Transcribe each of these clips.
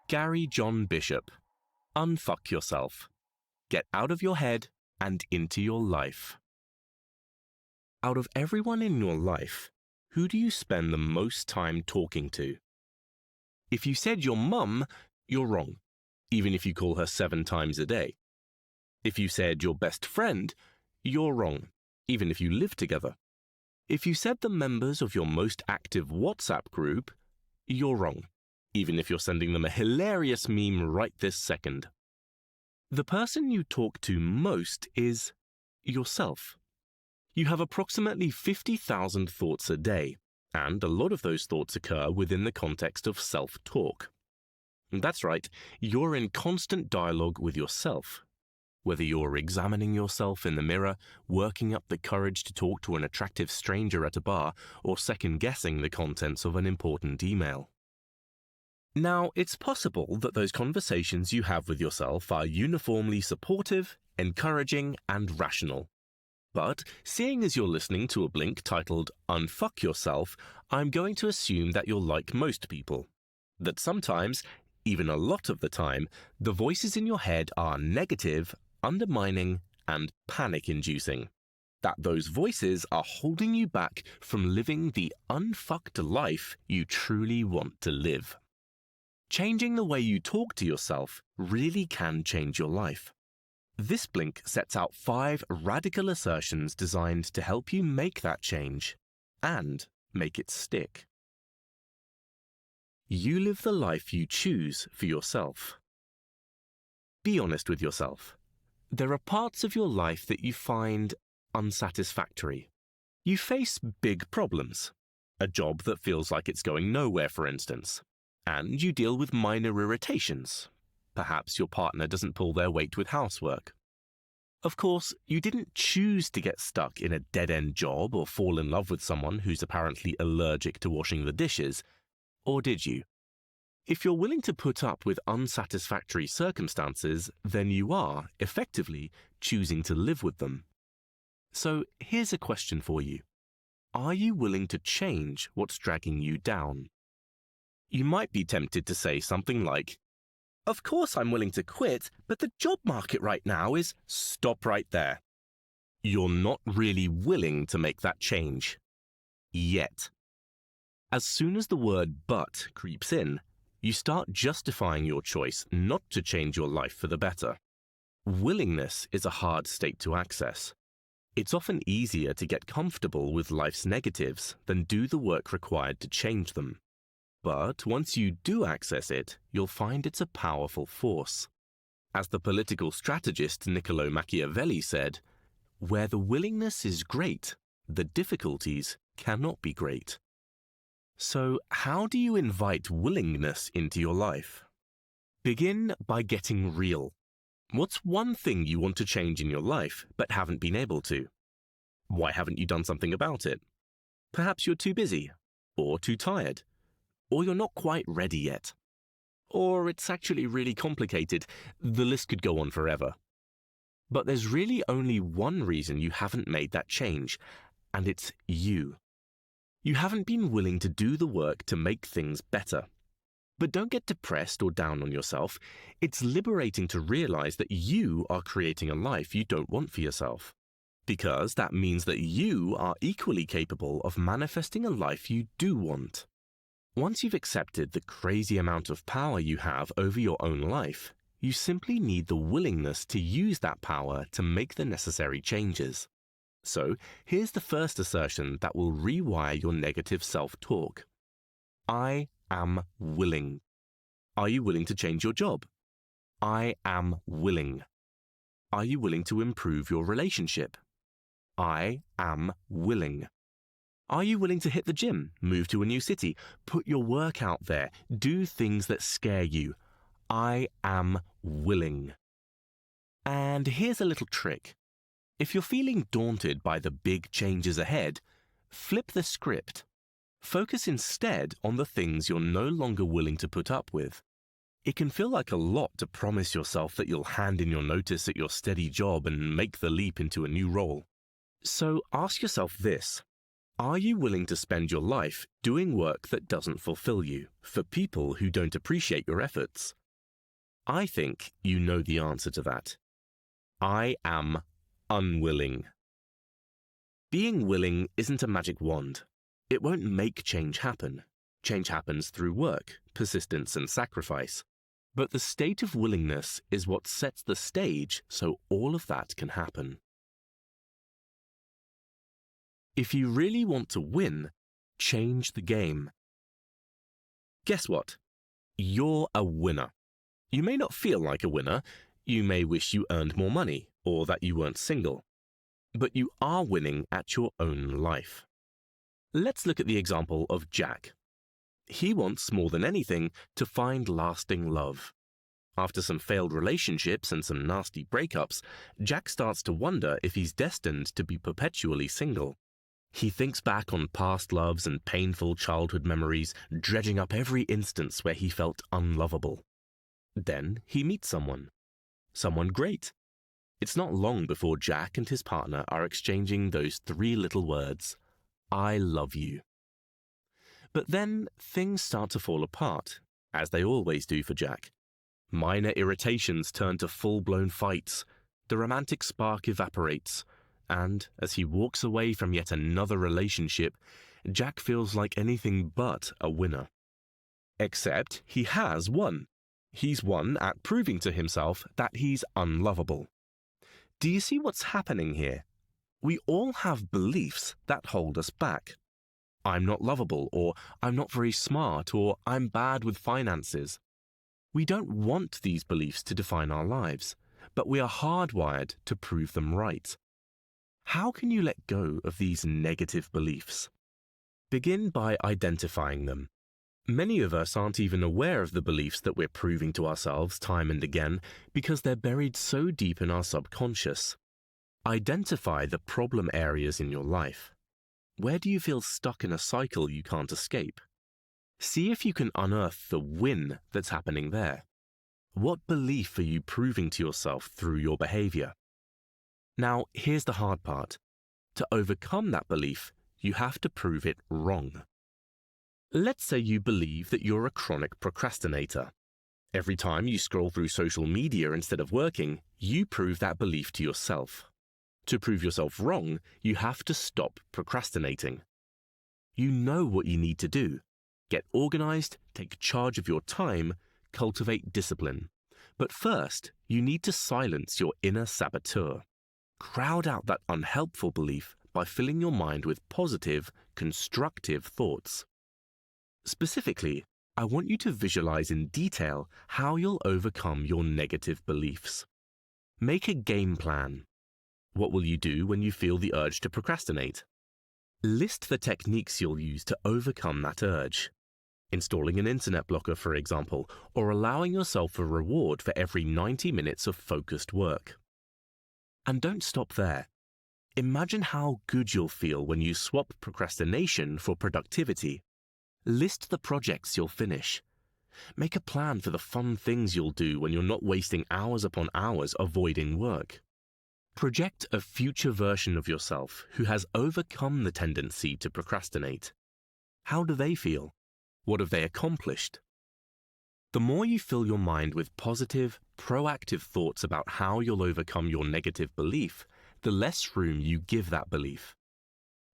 Gary John Bishop. Unfuck yourself. Get out of your head and into your life. Out of everyone in your life, who do you spend the most time talking to? If you said your mum, you're wrong, even if you call her 7 times a day. If you said your best friend, you're wrong, even if you live together. If you said the members of your most active WhatsApp group, you're wrong, even if you're sending them a hilarious meme right this second. The person you talk to most is yourself. You have approximately 50,000 thoughts a day, and a lot of those thoughts occur within the context of self-talk. That's right, you're in constant dialogue with yourself. Whether you're examining yourself in the mirror, working up the courage to talk to an attractive stranger at a bar, or second-guessing the contents of an important email. Now, it's possible that those conversations you have with yourself are uniformly supportive, encouraging, and rational. But, seeing as you're listening to a blink titled Unfuck Yourself, I'm going to assume that you're like most people. That sometimes, even a lot of the time, the voices in your head are negative, undermining, and panic-inducing. That those voices are holding you back from living the unfucked life you truly want to live. Changing the way you talk to yourself really can change your life. This blink sets out 5 radical assertions designed to help you make that change and make it stick. You live the life you choose for yourself. Be honest with yourself. There are parts of your life that you find unsatisfactory. You face big problems. A job that feels like it's going nowhere, for instance. And you deal with minor irritations. Perhaps your partner doesn't pull their weight with housework. Of course, you didn't choose to get stuck in a dead-end job or fall in love with someone who's apparently allergic to washing the dishes, or did you? If you're willing to put up with unsatisfactory circumstances, then you are, effectively, choosing to live with them. So here's a question for you. Are you willing to change what's dragging you down? You might be tempted to say something like, "Of course I'm willing to quit, but the job market right now is..." Stop right there. You're not really willing to make that change. Yet. As soon as the word "but" creeps in, you start justifying your choice not to change your life for the better. Willingness is a hard state to access. It's often easier to get comfortable with life's negatives than do the work required to change them. But once you do access it, you'll find it's a powerful force. As the political strategist Niccolo Machiavelli said, "Where the willingness is great, the difficulties cannot be great." So, how do you invite willingness into your life? Begin by getting real. What's one thing you want to change in your life but haven't been able to? Why haven't you done something about it? Perhaps you're too busy, or too tired, or you're not quite ready yet. Or it's actually really complicated. The list could go on forever. But there's really only one reason you haven't made that change, and it's you. You haven't been willing to do the work to make things better. But don't get depressed or down on yourself. It's liberating to realize that you are creating a life you don't want for yourself. Because that means that you are equally capable of manifesting a life you do want. Once you've accepted the crazy amount of power you have over your own life, you simply need the willingness to use that power to make the necessary changes. So, here's the first assertion that will rewire your negative self-talk. I am willing. Are you willing to change your job? I am willing. Are you willing to improve your relationship? I am willing. Are you willing to hit the gym, move to a new city, put your work out there, do things that scare you? I am willing. And here's a little trick. If you're feeling daunted by the big changes ahead, flip the script. Focus instead on the things you're no longer willing to put up with. It can feel like a lot to promise yourself that you'll hand in your notice at your steady job and make the leap into a new role. So ask yourself this. Are you willing to spend your life doing work that doesn't fulfill you for people who don't appreciate your efforts? I think you know the answer to that. I am unwilling. Being willing isn't a magic wand. It won't make change happen. Change happens through work, persistence, and sacrifice. But the state of willingness is what sets the stage so all of that can happen. If you really want to win, change the game. Guess what? You're a winner. You may not feel like a winner. You may wish you earned more money or that you weren't single. But you are winning at your own life. Let's look at the example of Jack. He wants more than anything to find lasting love. After some failed relationships and some nasty breakups, Jack starts to wonder if he's destined to be perpetually single. He thinks back on past loves and painful childhood memories, dredging up every instance where he felt unlovable. Then he meets someone. Someone great. It's not long before Jack and his partner are exchanging those 3 little words, I love you. But then things start to fall apart, as they always do for Jack. Minor irritations turn to full-blown fights, the romantic spark evaporates, and as he walks away from yet another relationship, Jack feels like anything but a winner. Except he has won. He's won at proving to himself that he's unlovable. Do you see what's happening here? We all have beliefs that hold us back. I'm not lovable, or I'm not very smart, or I'm bad with finances. We don't want these beliefs to define our lives, but we are hardwired to prove them right. How can you let go of these negative beliefs? Begin by identifying them. Many of us aren't even aware of the beliefs that we're proving to ourselves time and again because they're buried so deep in our subconscious. Identify the problem areas in your life. Where do you feel stuck in a cycle you can't escape? See if you can unearth the win that's happening there. What belief are you proving to yourself through your behavior? Now, here's the hard part. To overcome that belief, you have to prove it wrong. Let's say you believe that you're a chronic procrastinator. Every time you scroll through social media instead of working, you prove that belief to yourself. To prove yourself wrong, you have to stop procrastinating. You know what you need to do. Get organized, take charge of your time, cultivate discipline. But first, you need to silence your inner saboteur. Crowd out that unhelpful belief by filling your mind with positive, constructive thoughts. Specifically, I want you to visualize in detail how you'll overcome your negative beliefs. Make a game plan. What will you do when you feel the urge to procrastinate? List the techniques you'll use to overcome that urge. Installing an internet blocker, for example, or allowing yourself a reward for every 90 minutes of focused work. And don't stop there. Imagine how good you'll feel when you swap procrastination for productivity. List the projects you'll finish. Make a plan for the fun things you'll do when you're not wasting hours upon hours avoiding work. Project a future version of yourself who has overcome the tendency to procrastinate. How do they feel? What have they accomplished? The more you fill your mind with positive, proactive thoughts about how you'll overcome your negative belief, the less room you give that belief.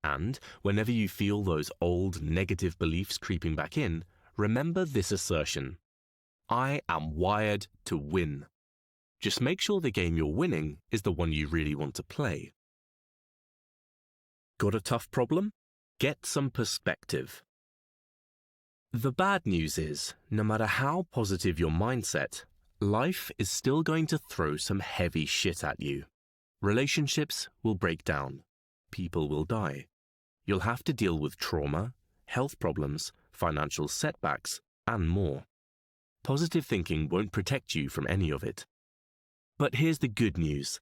And whenever you feel those old negative beliefs creeping back in, remember this assertion: I am wired to win. Just make sure the game you're winning is the one you really want to play. Got a tough problem? Get some perspective. The bad news is, no matter how positive your mindset, life is still going to throw some heavy shit at you. Relationships will break down. People will die. You'll have to deal with trauma, health problems, financial setbacks, and more. Positive thinking won't protect you from any of it. But here's the good news.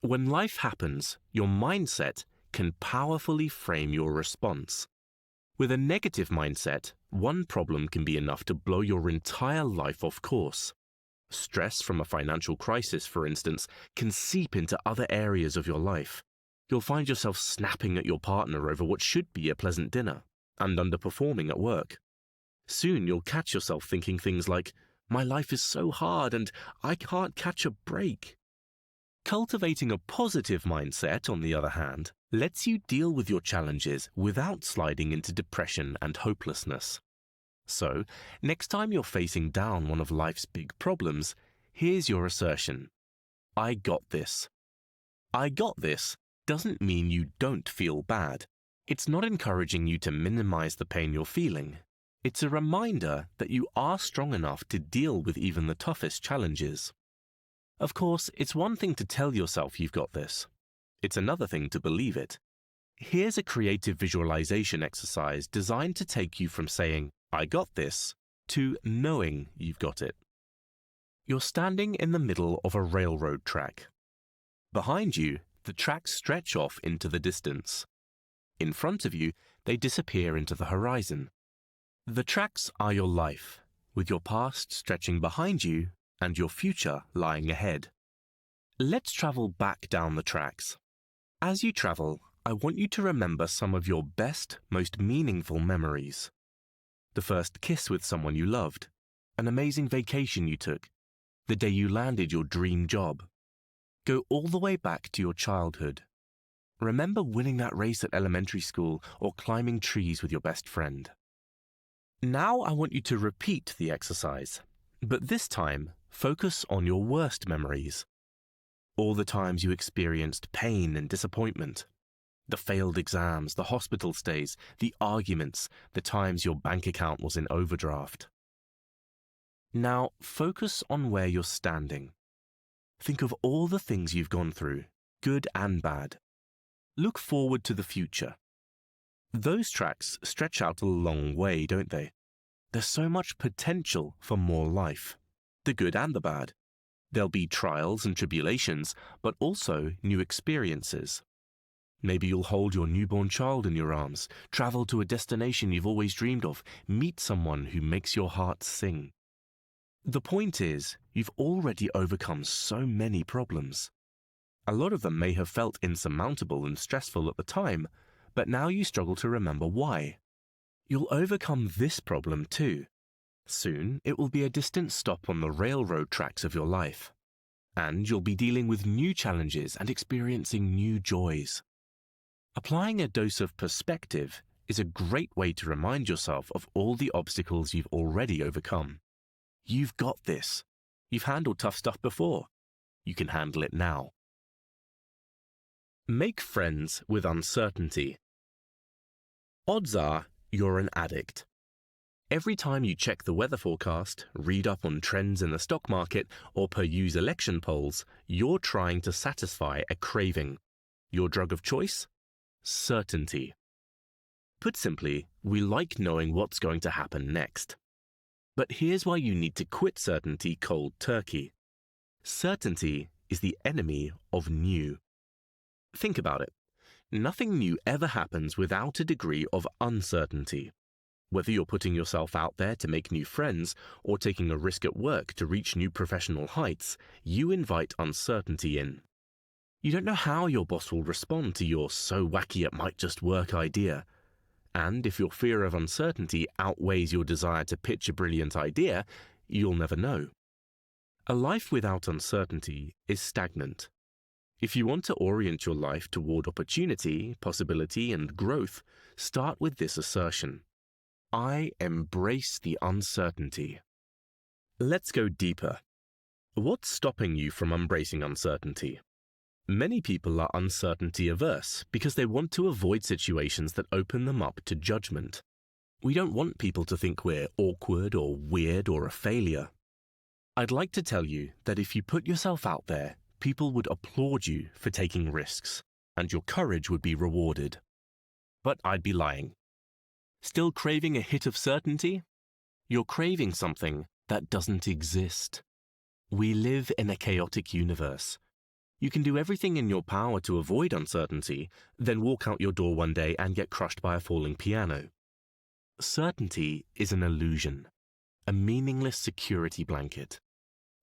When life happens, your mindset can powerfully frame your response. With a negative mindset, one problem can be enough to blow your entire life off course. Stress from a financial crisis, for instance, can seep into other areas of your life. You'll find yourself snapping at your partner over what should be a pleasant dinner, and underperforming at work. Soon you'll catch yourself thinking things like, "My life is so hard and I can't catch a break." Cultivating a positive mindset, on the other hand, lets you deal with your challenges without sliding into depression and hopelessness. So, next time you're facing down one of life's big problems, here's your assertion: I got this. I got this doesn't mean you don't feel bad. It's not encouraging you to minimize the pain you're feeling. It's a reminder that you are strong enough to deal with even the toughest challenges. Of course, it's one thing to tell yourself you've got this. It's another thing to believe it. Here's a creative visualization exercise designed to take you from saying, "I got this," to knowing you've got it. You're standing in the middle of a railroad track. Behind you, the tracks stretch off into the distance. In front of you, they disappear into the horizon. The tracks are your life, with your past stretching behind you and your future lying ahead. Let's travel back down the tracks. As you travel, I want you to remember some of your best, most meaningful memories. The first kiss with someone you loved, an amazing vacation you took, the day you landed your dream job. Go all the way back to your childhood. Remember winning that race at elementary school or climbing trees with your best friend. Now I want you to repeat the exercise, but this time focus on your worst memories. All the times you experienced pain and disappointment. The failed exams, the hospital stays, the arguments, the times your bank account was in overdraft. Now focus on where you're standing. Think of all the things you've gone through, good and bad. Look forward to the future. Those tracks stretch out a long way, don't they? There's so much potential for more life, the good and the bad. There'll be trials and tribulations, but also new experiences. Maybe you'll hold your newborn child in your arms, travel to a destination you've always dreamed of, meet someone who makes your heart sing. The point is, you've already overcome so many problems. A lot of them may have felt insurmountable and stressful at the time, but now you struggle to remember why. You'll overcome this problem too. Soon, it will be a distant stop on the railroad tracks of your life. And you'll be dealing with new challenges and experiencing new joys. Applying a dose of perspective is a great way to remind yourself of all the obstacles you've already overcome. You've got this. You've handled tough stuff before. You can handle it now. Make friends with uncertainty. Odds are you're an addict. Every time you check the weather forecast, read up on trends in the stock market, or peruse election polls, you're trying to satisfy a craving. Your drug of choice? Certainty. Put simply, we like knowing what's going to happen next. But here's why you need to quit certainty cold turkey. Certainty is the enemy of new. Think about it. Nothing new ever happens without a degree of uncertainty. Whether you're putting yourself out there to make new friends or taking a risk at work to reach new professional heights, you invite uncertainty in. You don't know how your boss will respond to your "so wacky it might just work" idea. And if your fear of uncertainty outweighs your desire to pitch a brilliant idea, you'll never know. A life without uncertainty is stagnant. If you want to orient your life toward opportunity, possibility, and growth, start with this assertion: I embrace the uncertainty. Let's go deeper. What's stopping you from embracing uncertainty? Many people are uncertainty averse because they want to avoid situations that open them up to judgment. We don't want people to think we're awkward or weird or a failure. I'd like to tell you that if you put yourself out there, people would applaud you for taking risks, and your courage would be rewarded. But I'd be lying. Still craving a hit of certainty? You're craving something that doesn't exist. We live in a chaotic universe. You can do everything in your power to avoid uncertainty, then walk out your door one day and get crushed by a falling piano. Certainty is an illusion, a meaningless security blanket.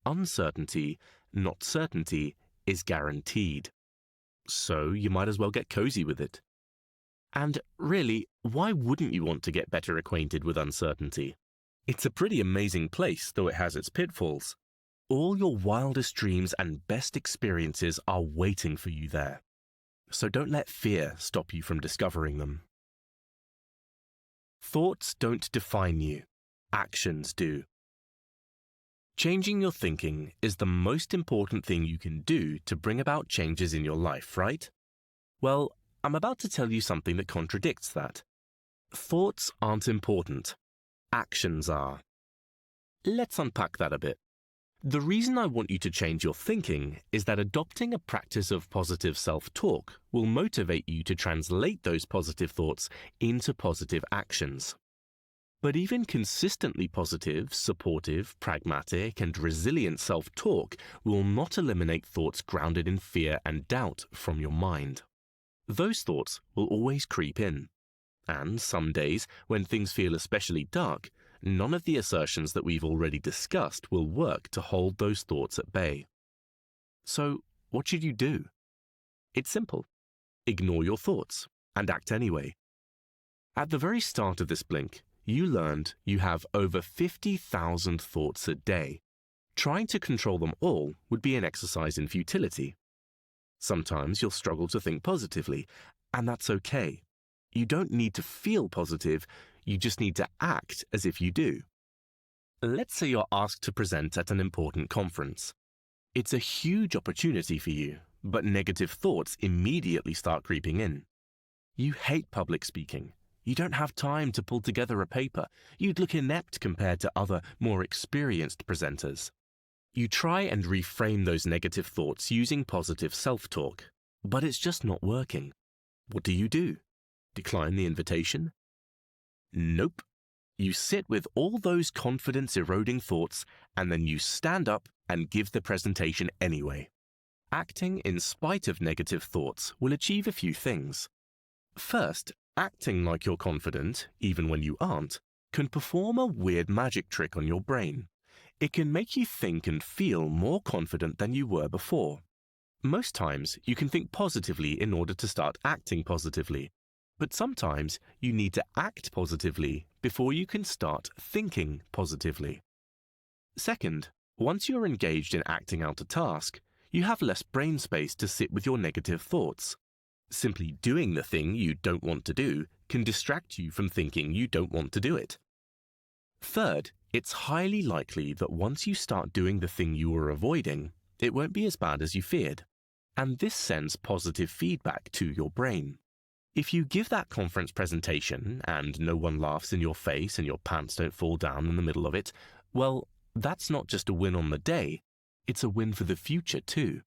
Uncertainty, not certainty, is guaranteed. So you might as well get cozy with it. And really, why wouldn't you want to get better acquainted with uncertainty? It's a pretty amazing place, though it has its pitfalls. All your wildest dreams and best experiences are waiting for you there. So don't let fear stop you from discovering them. Thoughts don't define you. Actions do. Changing your thinking is the most important thing you can do to bring about changes in your life, right? Well, I'm about to tell you something that contradicts that. Thoughts aren't important. Actions are. Let's unpack that a bit. The reason I want you to change your thinking is that adopting a practice of positive self-talk will motivate you to translate those positive thoughts into positive actions. But even consistently positive, supportive, pragmatic, and resilient self-talk will not eliminate thoughts grounded in fear and doubt from your mind. Those thoughts will always creep in. And some days, when things feel especially dark, none of the assertions that we've already discussed will work to hold those thoughts at bay. So, what should you do? It's simple. Ignore your thoughts and act anyway. At the very start of this blink, you learned you have over 50,000 thoughts a day. Trying to control them all would be an exercise in futility. Sometimes you'll struggle to think positively, and that's okay. You don't need to feel positive, you just need to act as if you do. Let's say you're asked to present at an important conference. It's a huge opportunity for you, but negative thoughts immediately start creeping in. You hate public speaking. You don't have time to pull together a paper. You'd look inept compared to other, more experienced presenters. You try and reframe those negative thoughts using positive self-talk, but it's just not working. What do? Decline the invitation? Nope. You sit with all those confidence-eroding thoughts, and then you stand up and give the presentation anyway. Acting in spite of negative thoughts will achieve a few things. First, acting like you're confident, even when you aren't, can perform a weird magic trick on your brain. It can make you think and feel more confident than you were before. Most times, you can think positively in order to start acting positively. But sometimes you need to act positively before you can start thinking positively. Second, once you're engaged in acting out a task, you have less brain space to sit with your negative thoughts. Simply doing the thing you don't want to do can distract you from thinking you don't want to do it. Third, it's highly likely that once you start doing the thing you were avoiding, it won't be as bad as you feared. And this sends positive feedback to your brain. If you give that conference presentation and no one laughs in your face and your pants don't fall down in the middle of it, well, that's not just a win on the day, it's a win for the future too.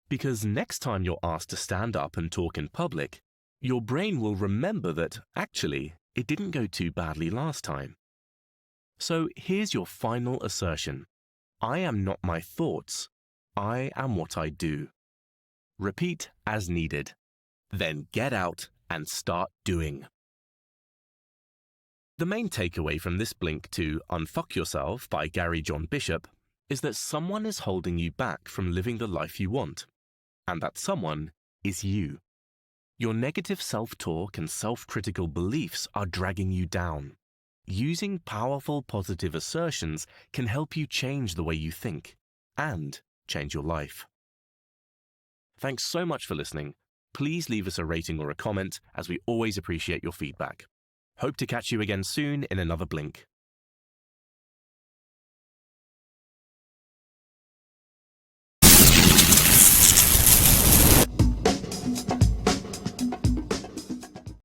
Because next time you're asked to stand up and talk in public, your brain will remember that, actually, it didn't go too badly last time. So here's your final assertion. I am not my thoughts. I am what I do. Repeat as needed. Then get out and start doing. The main takeaway from this blink to Unfuck Yourself by Gary John Bishop is that someone is holding you back from living the life you want. And that someone is you. Your negative self-talk and self-critical beliefs are dragging you down. Using powerful positive assertions can help you change the way you think and change your life. Thanks so much for listening. Please leave us a rating or a comment, as we always appreciate your feedback. Hope to catch you again soon in another blink.